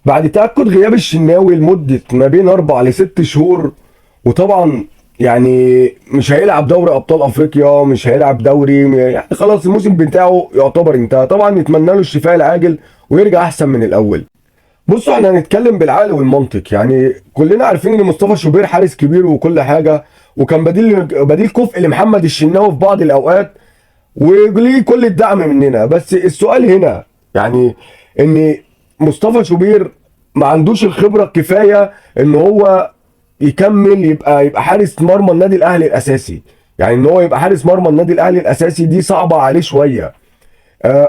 بعد تأكد غياب الشناوي لمدة ما بين 4 ل6 شهور، وطبعا يعني مش هيلعب دوري أبطال أفريقيا، مش هيلعب دوري، يعني خلاص الموسم بتاعه يعتبر انتهى. طبعا نتمنى له الشفاء العاجل ويرجع أحسن من الأول. بصوا احنا هنتكلم بالعقل والمنطق. يعني كلنا عارفين ان مصطفى شوبير حارس كبير وكل حاجة، وكان بديل كفء لمحمد الشناوي في بعض الأوقات، وليه كل الدعم مننا. بس السؤال هنا يعني ان مصطفى شوبير ما عندوش الخبره الكفايه ان هو يكمل يبقى حارس مرمى النادي الاهلي الاساسي. يعني ان هو يبقى حارس مرمى النادي الاهلي الاساسي دي صعبه عليه شويه.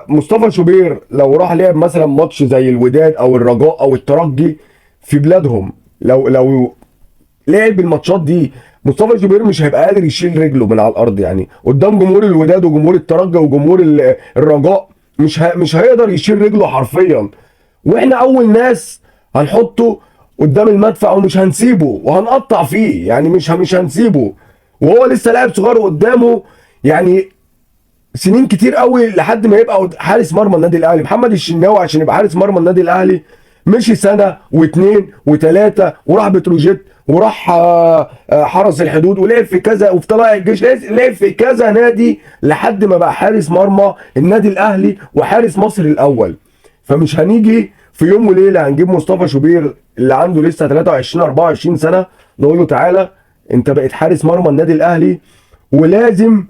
مصطفى شوبير لو راح لعب مثلا ماتش زي الوداد او الرجاء او الترجي في بلادهم، لو لعب الماتشات دي، مصطفى شوبير مش هيبقى قادر يشيل رجله من على الارض. يعني قدام جمهور الوداد وجمهور الترجي وجمهور الرجاء مش هيقدر يشيل رجله حرفيا. واحنا اول ناس هنحطه قدام المدفع ومش هنسيبه وهنقطع فيه. يعني مش هنسيبه وهو لسه لاعب صغير قدامه. يعني سنين كتير قوي لحد ما يبقى حارس مرمى النادي الاهلي. محمد الشناوي عشان يبقى حارس مرمى النادي الاهلي مشي سنه واثنين وثلاثه، وراح بتروجيت، وراح حرس الحدود، ولعب في كذا، وفي طلائع الجيش، لعب في كذا نادي لحد ما بقى حارس مرمى النادي الاهلي وحارس مصر الاول. فمش هنيجي في يوم وليله هنجيب مصطفى شوبير اللي عنده لسه 23 24 سنه نقول له تعالى انت بقيت حارس مرمى النادي الاهلي ولازم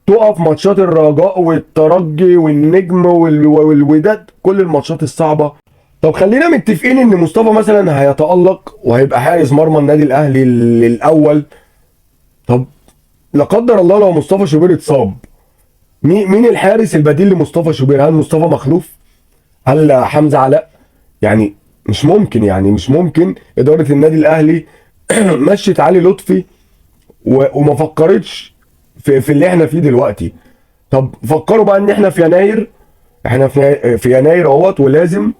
تقف ماتشات الرجاء والترجي والنجم والوداد، كل الماتشات الصعبه. طب خلينا متفقين ان مصطفى مثلا هيتألق وهيبقى حارس مرمى النادي الاهلي الاول. طب لا قدر الله لو مصطفى شوبير اتصاب، مين الحارس البديل لمصطفى شوبير؟ هل مصطفى مخلوف؟ هل حمزه علاء؟ يعني مش ممكن. يعني مش ممكن اداره النادي الاهلي مشت علي لطفي وما فكرتش في اللي احنا فيه دلوقتي. طب فكروا بقى ان احنا في يناير، احنا في يناير اهوت، ولازم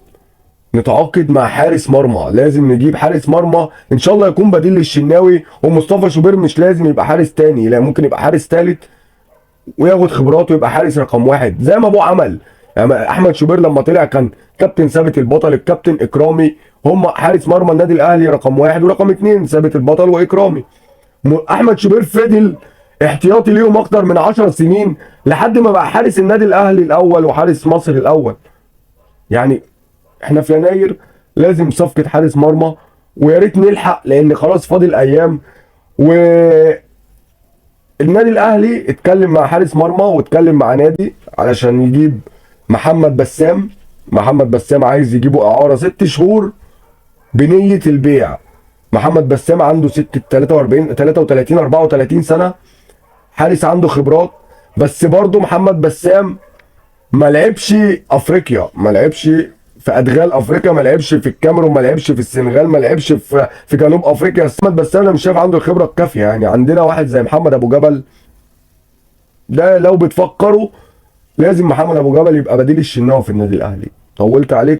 نتعاقد مع حارس مرمى. لازم نجيب حارس مرمى ان شاء الله يكون بديل للشناوي. ومصطفى شوبير مش لازم يبقى حارس تاني، لا ممكن يبقى حارس تالت وياخد خبراته ويبقى حارس رقم واحد زي ما ابوه عمل. يعني احمد شوبير لما طلع كان كابتن ثابت البطل، الكابتن اكرامي، هم حارس مرمى النادي الاهلي رقم واحد ورقم اتنين، ثابت البطل واكرامي. احمد شوبير فضل احتياطي ليهم اكتر من 10 سنين لحد ما بقى حارس النادي الاهلي الاول وحارس مصر الاول. يعني احنا في يناير لازم صفقة حارس مرمى، ويا ريت نلحق لان خلاص فاضل ايام. والنادي الاهلي اتكلم مع حارس مرمى واتكلم مع نادي علشان يجيب محمد بسام. محمد بسام عايز يجيبه اعاره 6 شهور بنية البيع. محمد بسام عنده 43 33 34 سنة، حارس عنده خبرات. بس برضه محمد بسام ما لعبش افريقيا، ما لعبش في ادغال افريقيا، ما لعبش في الكاميرون، ما لعبش في السنغال، ما لعبش في جنوب افريقيا. محمد بسام انا مش شايف عنده الخبره الكافيه. يعني عندنا واحد زي محمد ابو جبل ده لو بتفكروا لازم محمد ابو جبل يبقى بديل الشناوي في النادي الاهلي. طولت عليك.